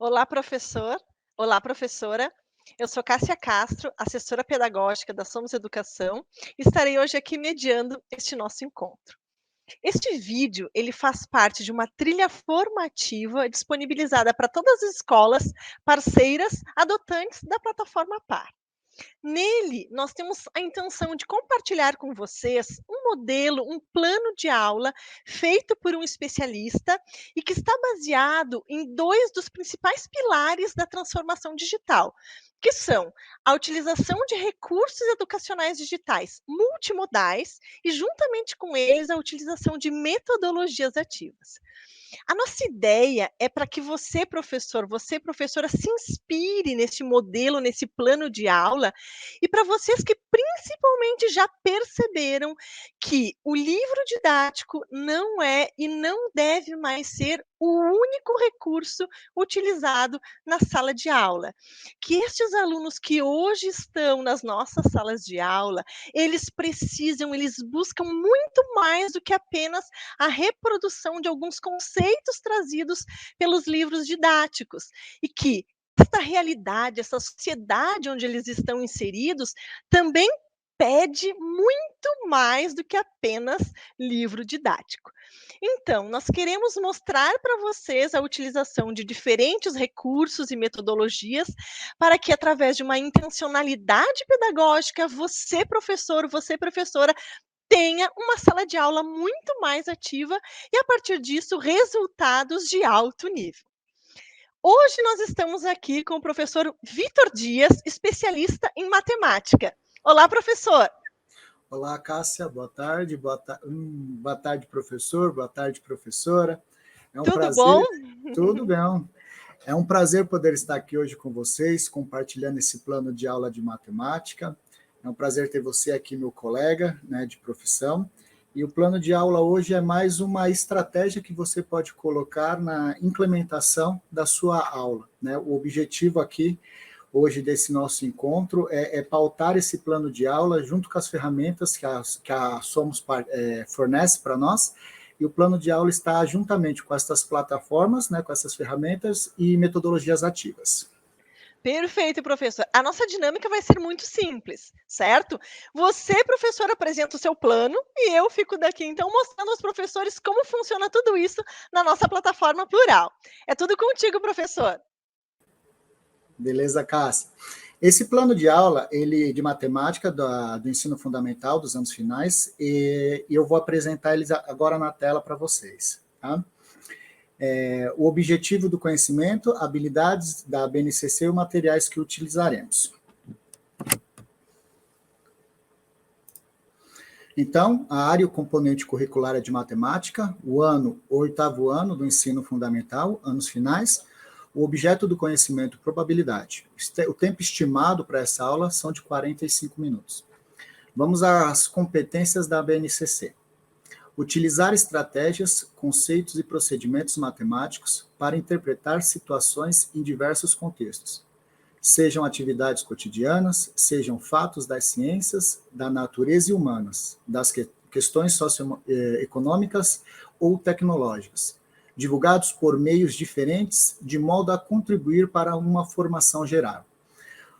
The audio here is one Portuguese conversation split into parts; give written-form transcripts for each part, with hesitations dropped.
Olá, professor. Olá, professora. Eu sou Cássia Castro, assessora pedagógica da Somos Educação, e estarei hoje aqui mediando este nosso encontro. Este vídeo, ele faz parte de uma trilha formativa disponibilizada para todas as escolas parceiras adotantes da plataforma PAR. Nele, nós temos a intenção de compartilhar com vocês um modelo, um plano de aula feito por um especialista e que está baseado em dois dos principais pilares da transformação digital, que são a utilização de recursos educacionais digitais multimodais e, juntamente com eles, a utilização de metodologias ativas. A nossa ideia é para que você, professor, você, professora, se inspire nesse modelo, nesse plano de aula, e para vocês que principalmente já perceberam que o livro didático não é e não deve mais ser o único recurso utilizado na sala de aula. Que estes alunos que hoje estão nas nossas salas de aula, eles precisam, eles buscam muito mais do que apenas a reprodução de alguns conceitos trazidos pelos livros didáticos e que esta realidade, essa sociedade onde eles estão inseridos, também pede muito mais do que apenas livro didático. Então, nós queremos mostrar para vocês a utilização de diferentes recursos e metodologias para que, através de uma intencionalidade pedagógica, você, professor, você, professora, tenha uma sala de aula muito mais ativa e, a partir disso, resultados de alto nível. Hoje nós estamos aqui com o professor Vitor Dias, especialista em matemática. Olá, professor. Olá, Cássia, boa tarde. Boa tarde, professor. Boa tarde, professora. É um Tudo bom? prazer. Tudo bem. É um prazer poder estar aqui hoje com vocês, compartilhando esse plano de aula de matemática. É um prazer ter você aqui, meu colega, né, de profissão. E o plano de aula hoje é mais uma estratégia que você pode colocar na implementação da sua aula, né? O objetivo aqui hoje desse nosso encontro é pautar esse plano de aula junto com as ferramentas que a Somos fornece para nós, e o plano de aula está juntamente com essas plataformas, né, com essas ferramentas e metodologias ativas. Perfeito, professor. A nossa dinâmica vai ser muito simples, certo? Você, professor, apresenta o seu plano e eu fico daqui, então, mostrando aos professores como funciona tudo isso na nossa plataforma plural. É tudo contigo, professor. Beleza, Cássia? Esse plano de aula, ele de matemática do ensino fundamental dos anos finais, e eu vou apresentar eles agora na tela para vocês, tá? O objetivo do conhecimento, habilidades da BNCC e materiais que utilizaremos. Então, a área e o componente curricular é de matemática, o oitavo ano do ensino fundamental, anos finais, o objeto do conhecimento, probabilidade. O tempo estimado para essa aula são de 45 minutos. Vamos às competências da BNCC. Utilizar estratégias, conceitos e procedimentos matemáticos para interpretar situações em diversos contextos. Sejam atividades cotidianas, sejam fatos das ciências, da natureza e humanas, das questões socioeconômicas ou tecnológicas, divulgados por meios diferentes, de modo a contribuir para uma formação geral.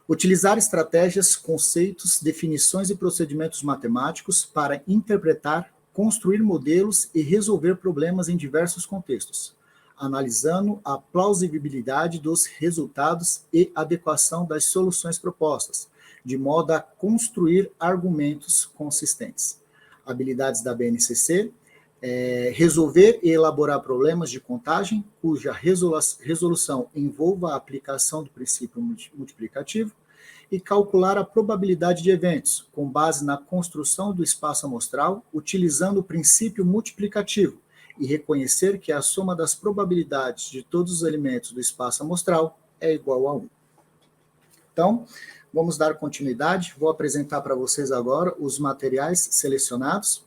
Utilizar estratégias, conceitos, definições e procedimentos matemáticos para interpretar, construir modelos e resolver problemas em diversos contextos, analisando a plausibilidade dos resultados e adequação das soluções propostas, de modo a construir argumentos consistentes. Habilidades da BNCC: resolver e elaborar problemas de contagem, cuja resolução envolva a aplicação do princípio multiplicativo, e calcular a probabilidade de eventos, com base na construção do espaço amostral, utilizando o princípio multiplicativo, e reconhecer que a soma das probabilidades de todos os elementos do espaço amostral é igual a 1. Então, vamos dar continuidade. Vou apresentar para vocês agora os materiais selecionados.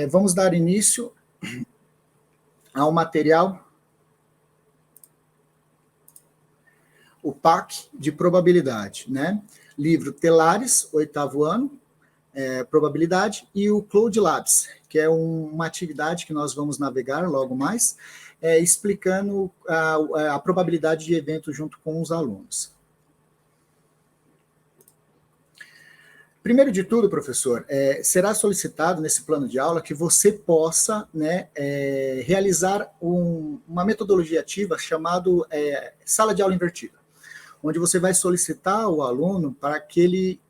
Vamos dar início ao material, o PAC de probabilidade, né? Livro Telares, oitavo ano, probabilidade, e o Cloud Labs, que é uma atividade que nós vamos navegar logo mais, explicando a probabilidade de evento junto com os alunos. Primeiro de tudo, professor, será solicitado nesse plano de aula que você possa, né, realizar uma metodologia ativa chamada sala de aula invertida, onde você vai solicitar o aluno para que ele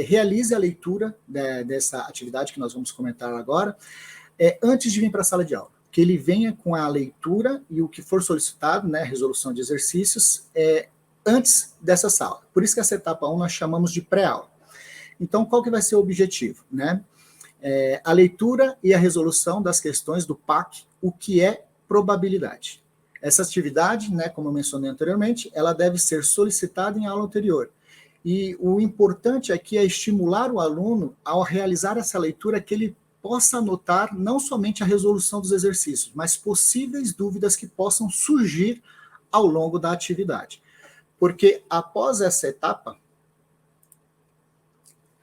realize a leitura dessa atividade que nós vamos comentar agora, antes de vir para a sala de aula. Que ele venha com a leitura e o que for solicitado, né, resolução de exercícios, antes dessa sala. Por isso que essa etapa 1 nós chamamos de pré-aula. Então, qual que vai ser o objetivo? Né? A leitura e a resolução das questões do PAC, o que é probabilidade. Essa atividade, né, como eu mencionei anteriormente, ela deve ser solicitada em aula anterior. E o importante aqui é estimular o aluno ao realizar essa leitura, que ele possa anotar não somente a resolução dos exercícios, mas possíveis dúvidas que possam surgir ao longo da atividade. Porque após essa etapa,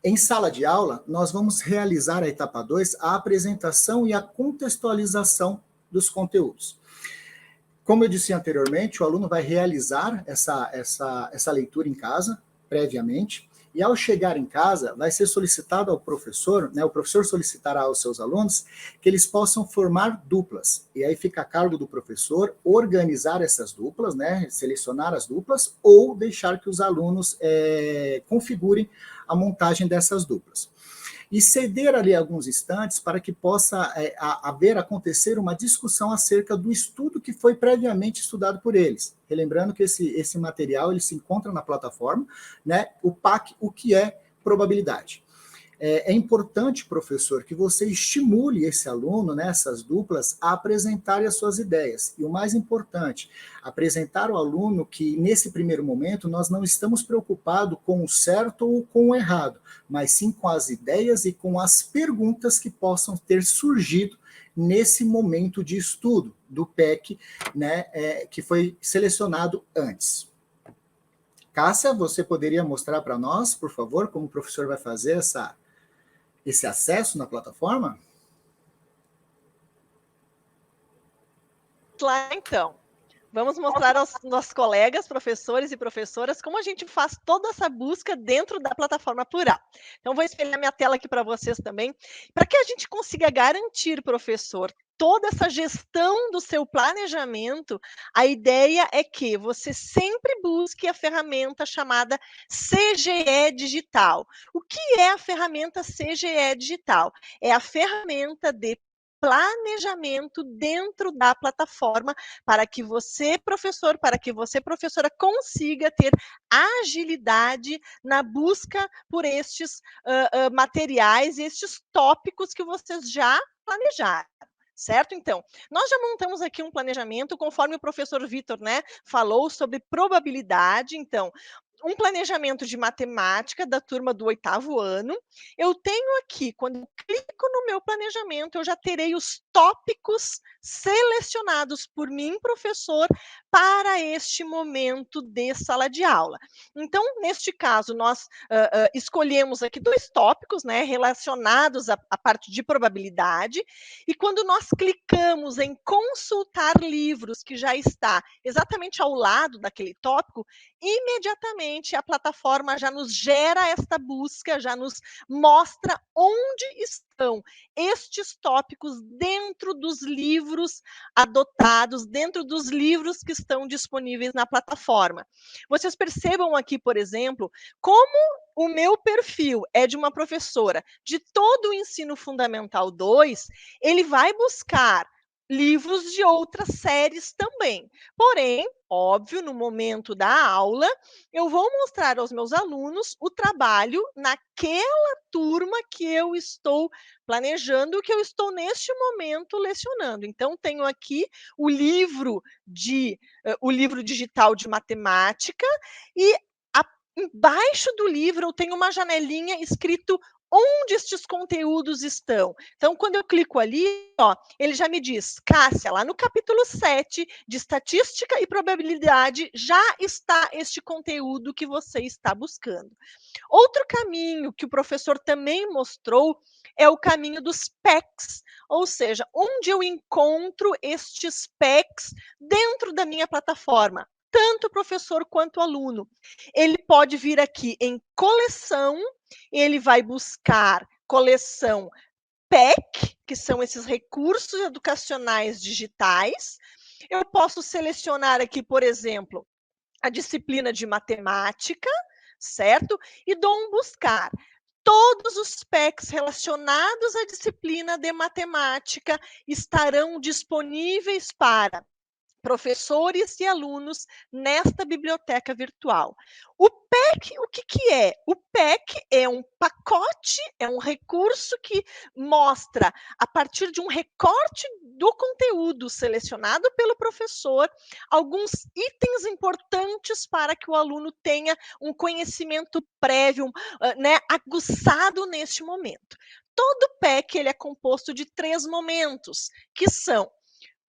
em sala de aula, nós vamos realizar a etapa 2, a apresentação e a contextualização dos conteúdos. Como eu disse anteriormente, o aluno vai realizar essa leitura em casa, previamente, e ao chegar em casa, vai ser solicitado ao professor, né, o professor solicitará aos seus alunos que eles possam formar duplas. E aí fica a cargo do professor organizar essas duplas, né, selecionar as duplas, ou deixar que os alunos configurem a montagem dessas duplas. E ceder ali alguns instantes para que possa acontecer uma discussão acerca do estudo que foi previamente estudado por eles. Relembrando que esse material ele se encontra na plataforma, né, o PAC, o que é probabilidade. É importante, professor, que você estimule esse aluno, né, essas duplas, a apresentarem as suas ideias. E o mais importante, apresentar ao aluno que, nesse primeiro momento, nós não estamos preocupados com o certo ou com o errado, mas sim com as ideias e com as perguntas que possam ter surgido nesse momento de estudo do PEC, né, que foi selecionado antes. Cássia, você poderia mostrar para nós, por favor, como o professor vai fazer esse acesso na plataforma? Lá, então. Vamos mostrar aos nossos colegas, professores e professoras, como a gente faz toda essa busca dentro da plataforma Plural. Então, vou espelhar minha tela aqui para vocês também, para que a gente consiga garantir, professor, toda essa gestão do seu planejamento. A ideia é que você sempre busque a ferramenta chamada CGE Digital. O que é a ferramenta CGE Digital? É a ferramenta de planejamento dentro da plataforma para que você, professor, para que você, professora, consiga ter agilidade na busca por estes materiais, estes tópicos que vocês já planejaram. Certo? Então, nós já montamos aqui um planejamento, conforme o professor Vitor, né, falou sobre probabilidade. Então, um planejamento de matemática da turma do 8º ano. Eu tenho aqui, quando eu clico no meu planejamento, eu já terei os tópicos selecionados por mim, professor, para este momento de sala de aula. Então, neste caso, nós escolhemos aqui 2 tópicos, né, relacionados à parte de probabilidade, e quando nós clicamos em consultar livros, que já está exatamente ao lado daquele tópico, imediatamente a plataforma já nos gera esta busca, já nos mostra onde estão estes tópicos dentro dos livros adotados, dentro dos livros que estão disponíveis na plataforma. Vocês percebam aqui, por exemplo, como o meu perfil é de uma professora de todo o ensino fundamental 2, ele vai buscar livros de outras séries também. Porém, óbvio, no momento da aula, eu vou mostrar aos meus alunos o trabalho naquela turma que eu estou planejando, que eu estou neste momento lecionando. Então, tenho aqui o livro digital de matemática e embaixo do livro eu tenho uma janelinha escrito onde estes conteúdos estão. Então, quando eu clico ali, ó, ele já me diz, Cássia, lá no capítulo 7 de estatística e probabilidade, já está este conteúdo que você está buscando. Outro caminho que o professor também mostrou é o caminho dos PECs, ou seja, onde eu encontro estes PECs dentro da minha plataforma, tanto o professor quanto o aluno. Ele pode vir aqui em coleção, ele vai buscar coleção PEC, que são esses recursos educacionais digitais. Eu posso selecionar aqui, por exemplo, a disciplina de matemática, certo? E dou um buscar. Todos os PECs relacionados à disciplina de matemática estarão disponíveis para professores e alunos nesta biblioteca virtual. O PEC, o que, que é? O PEC é um pacote, é um recurso que mostra, a partir de um recorte do conteúdo selecionado pelo professor, alguns itens importantes para que o aluno tenha um conhecimento prévio, né, aguçado neste momento. Todo PEC ele é composto de 3 momentos, que são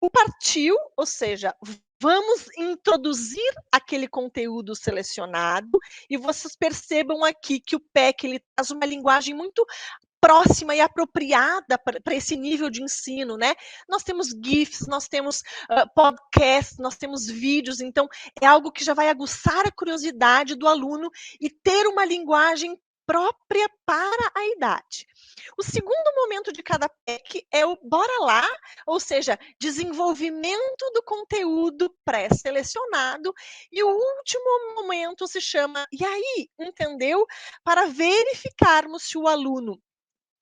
o partiu, ou seja, vamos introduzir aquele conteúdo selecionado, e vocês percebam aqui que o PEC ele traz uma linguagem muito próxima e apropriada para esse nível de ensino, né? Nós temos GIFs, nós temos podcasts, nós temos vídeos, então é algo que já vai aguçar a curiosidade do aluno e ter uma linguagem própria para a idade. O segundo momento de cada PEC é o bora lá, ou seja, desenvolvimento do conteúdo pré-selecionado, e o último momento se chama e aí, entendeu? Para verificarmos se o aluno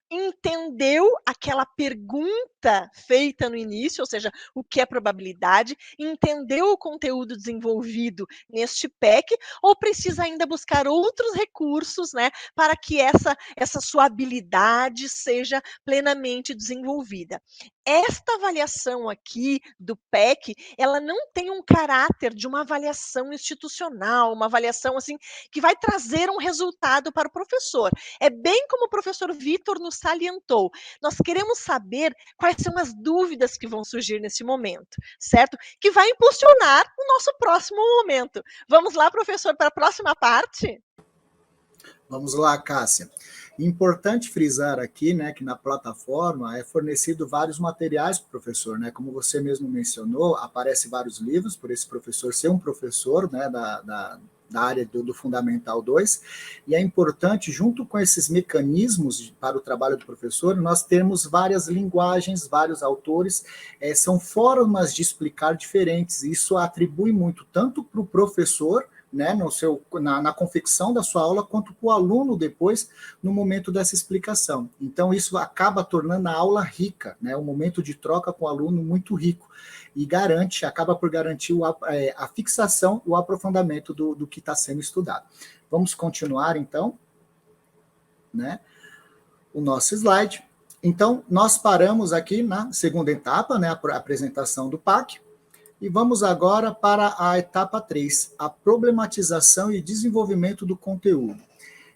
entendeu aquela pergunta feita no início, ou seja, o que é probabilidade, entendeu o conteúdo desenvolvido neste PEC, ou precisa ainda buscar outros recursos, né, para que essa sua habilidade seja plenamente desenvolvida. Esta avaliação aqui do PEC, ela não tem um caráter de uma avaliação institucional, uma avaliação assim que vai trazer um resultado para o professor. É bem como o professor Vitor nos salientou. Nós queremos saber quais são as dúvidas que vão surgir nesse momento, certo? Que vai impulsionar o nosso próximo momento. Vamos lá, professor, para a próxima parte? Vamos lá, Cássia. Importante frisar aqui, né, que na plataforma é fornecido vários materiais para o professor, né, como você mesmo mencionou, aparecem vários livros, por esse professor ser um professor, né, da área do Fundamental 2, e é importante, junto com esses mecanismos para o trabalho do professor, nós temos várias linguagens, vários autores, são formas de explicar diferentes, isso atribui muito tanto para o professor, né, na confecção da sua aula, quanto para o aluno depois, no momento dessa explicação. Então, isso acaba tornando a aula rica, né, um momento de troca com o aluno muito rico, e acaba por garantir a fixação, o aprofundamento do que está sendo estudado. Vamos continuar, então, né, o nosso slide. Então, nós paramos aqui na segunda etapa, né, a apresentação do PAC, e vamos agora para a etapa 3, a problematização e desenvolvimento do conteúdo.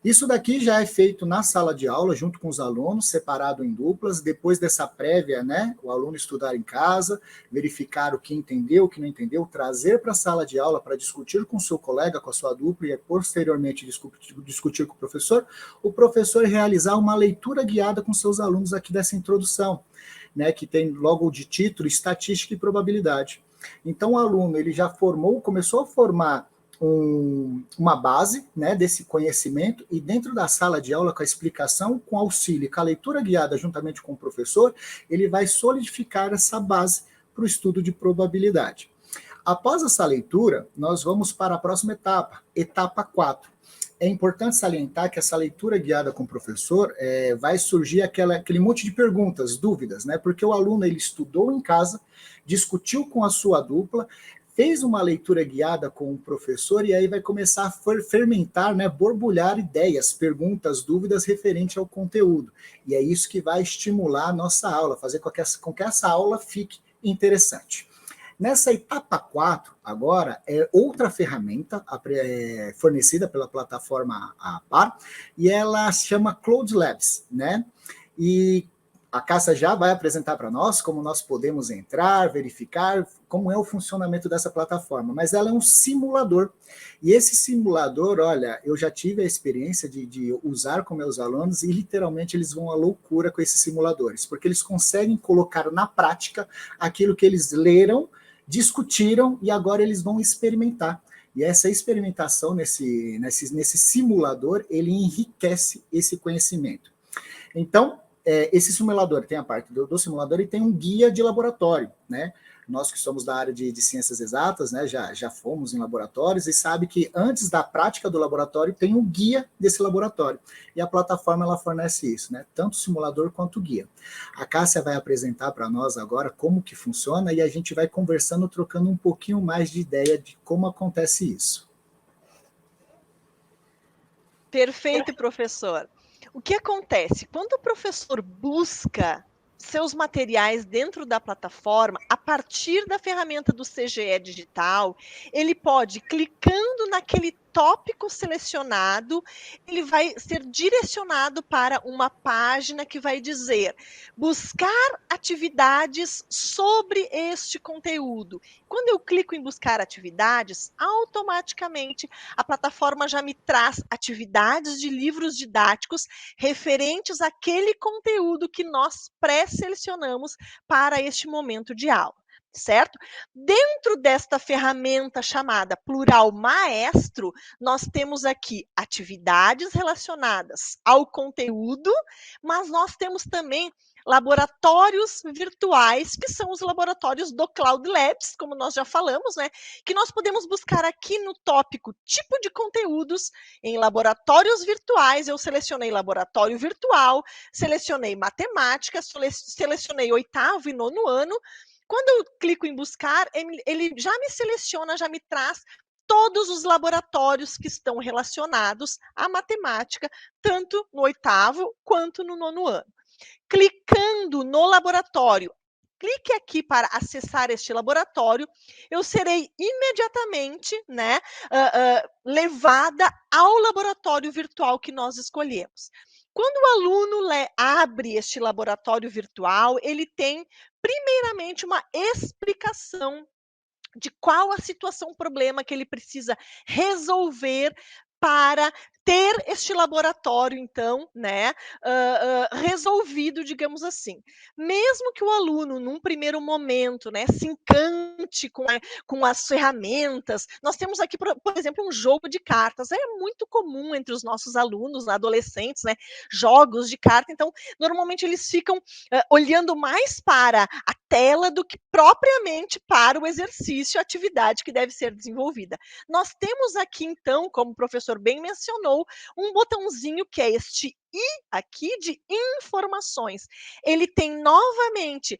Isso daqui já é feito na sala de aula, junto com os alunos, separado em duplas, depois dessa prévia, né, o aluno estudar em casa, verificar o que entendeu, o que não entendeu, trazer para a sala de aula para discutir com o seu colega, com a sua dupla, e posteriormente discutir com o professor realizar uma leitura guiada com seus alunos aqui dessa introdução, né, que tem logo de título, estatística e probabilidade. Então, o aluno ele já começou a formar uma base, né, desse conhecimento, e dentro da sala de aula, com a explicação, com auxílio, com a leitura guiada juntamente com o professor, ele vai solidificar essa base para o estudo de probabilidade. Após essa leitura, nós vamos para a próxima etapa, etapa 4. É importante salientar que essa leitura guiada com o professor vai surgir aquele monte de perguntas, dúvidas, né? Porque o aluno ele estudou em casa, discutiu com a sua dupla, fez uma leitura guiada com o professor e aí vai começar a fermentar, né, borbulhar ideias, perguntas, dúvidas referente ao conteúdo. E é isso que vai estimular a nossa aula, fazer com que essa aula fique interessante. Nessa etapa 4, agora, é outra ferramenta fornecida pela plataforma APAR, e ela se chama Cloud Labs, né? E a Cássia já vai apresentar para nós como nós podemos entrar, verificar como é o funcionamento dessa plataforma, mas ela é um simulador. E esse simulador, olha, eu já tive a experiência de usar com meus alunos e literalmente eles vão à loucura com esses simuladores, porque eles conseguem colocar na prática aquilo que eles leram, discutiram e agora eles vão experimentar. E essa experimentação nesse simulador, ele enriquece esse conhecimento. Então, esse simulador tem a parte do simulador e tem um guia de laboratório, né? Nós que somos da área de ciências exatas, né, já fomos em laboratórios e sabe que antes da prática do laboratório tem um guia desse laboratório. E a plataforma ela fornece isso, né? Tanto o simulador quanto o guia. A Cássia vai apresentar para nós agora como que funciona e a gente vai conversando, trocando um pouquinho mais de ideia de como acontece isso. Perfeito, professor. O que acontece? Quando o professor busca seus materiais dentro da plataforma, a partir da ferramenta do CGE Digital, ele pode, clicando naquele tópico selecionado, ele vai ser direcionado para uma página que vai dizer buscar atividades sobre este conteúdo. Quando eu clico em buscar atividades, automaticamente a plataforma já me traz atividades de livros didáticos referentes àquele conteúdo que nós pré-selecionamos para este momento de aula, certo? Dentro desta ferramenta chamada Plural Maestro, nós temos aqui atividades relacionadas ao conteúdo, mas nós temos também laboratórios virtuais, que são os laboratórios do Cloud Labs, como nós já falamos, né? Que nós podemos buscar aqui no tópico tipo de conteúdos em laboratórios virtuais. Eu selecionei laboratório virtual, selecionei matemática, selecionei 8º e 9º ano. Quando eu clico em buscar, ele já me seleciona, já me traz todos os laboratórios que estão relacionados à matemática, tanto no 8º quanto no 9º ano. Clicando no laboratório, clique aqui para acessar este laboratório, eu serei imediatamente, né, levada ao laboratório virtual que nós escolhemos. Quando o aluno abre este laboratório virtual, ele tem, primeiramente, uma explicação de qual a situação, problema que ele precisa resolver para ter este laboratório, então, né, resolvido, digamos assim. Mesmo que o aluno, num primeiro momento, né, se encante com as ferramentas, nós temos aqui, por exemplo, um jogo de cartas. É muito comum entre os nossos alunos, adolescentes, né, jogos de carta. Então, normalmente eles ficam olhando mais para a tela do que propriamente para o exercício, a atividade que deve ser desenvolvida. Nós temos aqui, então, como o professor bem mencionou, um botãozinho que é este I aqui de informações. Ele tem novamente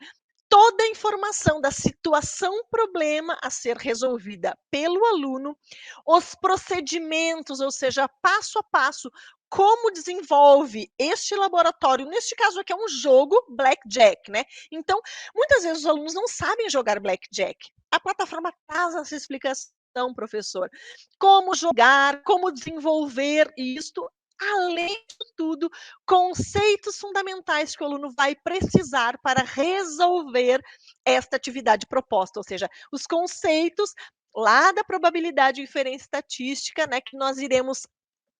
toda a informação da situação problema a ser resolvida pelo aluno, os procedimentos, ou seja, passo a passo, como desenvolve este laboratório. Neste caso aqui é um jogo blackjack, né? Então, muitas vezes os alunos não sabem jogar blackjack. A plataforma traz essa explicação, professor. Como jogar, como desenvolver isto, além de tudo, conceitos fundamentais que o aluno vai precisar para resolver esta atividade proposta, ou seja, os conceitos lá da probabilidade, inferência estatística, né, que nós iremos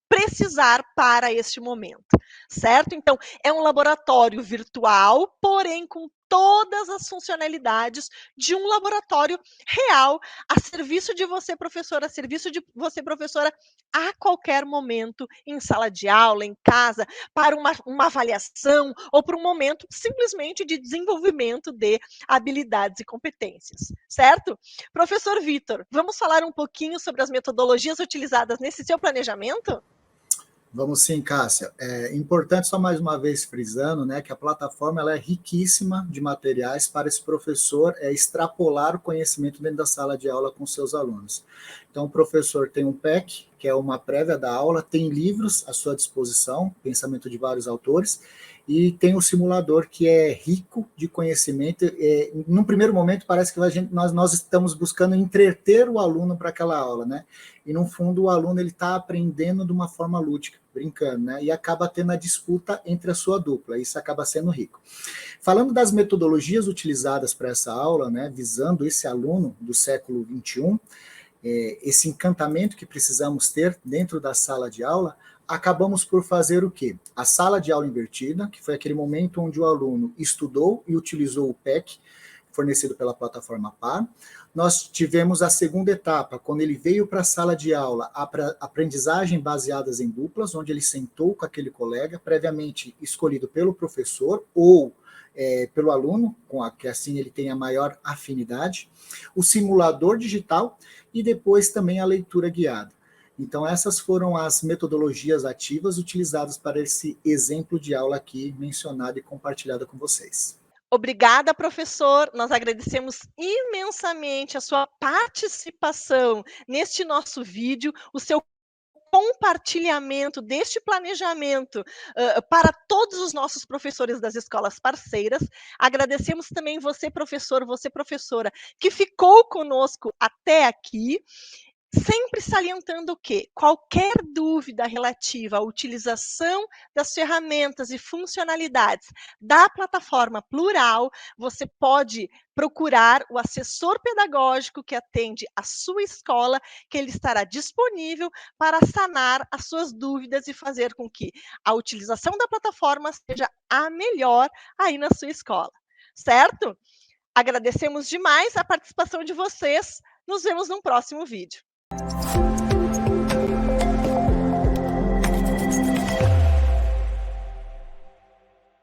precisar para este momento, certo? Então, é um laboratório virtual, porém com todas as funcionalidades de um laboratório real, a serviço de você, professora, a serviço de você, professora, a qualquer momento, em sala de aula, em casa, para uma avaliação ou para um momento simplesmente de desenvolvimento de habilidades e competências, certo? Professor Vitor, vamos falar um pouquinho sobre as metodologias utilizadas nesse seu planejamento? Vamos sim, Cássia. É importante, só mais uma vez frisando, né, que a plataforma ela é riquíssima de materiais para esse professor extrapolar o conhecimento dentro da sala de aula com seus alunos. Então, o professor tem um PEC, que é uma prévia da aula, tem livros à sua disposição, pensamento de vários autores, e tem o simulador que é rico de conhecimento. Num primeiro momento parece que nós estamos buscando entreter o aluno para aquela aula, né? E no fundo o aluno ele está aprendendo de uma forma lúdica, brincando, né? E acaba tendo a disputa entre a sua dupla, isso acaba sendo rico. Falando das metodologias utilizadas para essa aula, né, visando esse aluno do século XXI, esse encantamento que precisamos ter dentro da sala de aula, acabamos por fazer o quê? A sala de aula invertida, que foi aquele momento onde o aluno estudou e utilizou o PEC, fornecido pela plataforma PAR. Nós tivemos a segunda etapa, quando ele veio para a sala de aula, a aprendizagem baseadas em duplas, onde ele sentou com aquele colega, previamente escolhido pelo professor ou pelo aluno, que assim ele tem a maior afinidade, o simulador digital e depois também a leitura guiada. Então, essas foram as metodologias ativas utilizadas para esse exemplo de aula aqui mencionado e compartilhado com vocês. Obrigada, professor. Nós agradecemos imensamente a sua participação neste nosso vídeo, o seu compartilhamento deste planejamento para todos os nossos professores das escolas parceiras. Agradecemos também você, professor, você, professora, que ficou conosco até aqui. Sempre salientando o quê? Qualquer dúvida relativa à utilização das ferramentas e funcionalidades da plataforma Plural, você pode procurar o assessor pedagógico que atende a sua escola, que ele estará disponível para sanar as suas dúvidas e fazer com que a utilização da plataforma seja a melhor aí na sua escola, certo? Agradecemos demais a participação de vocês. Nos vemos no próximo vídeo.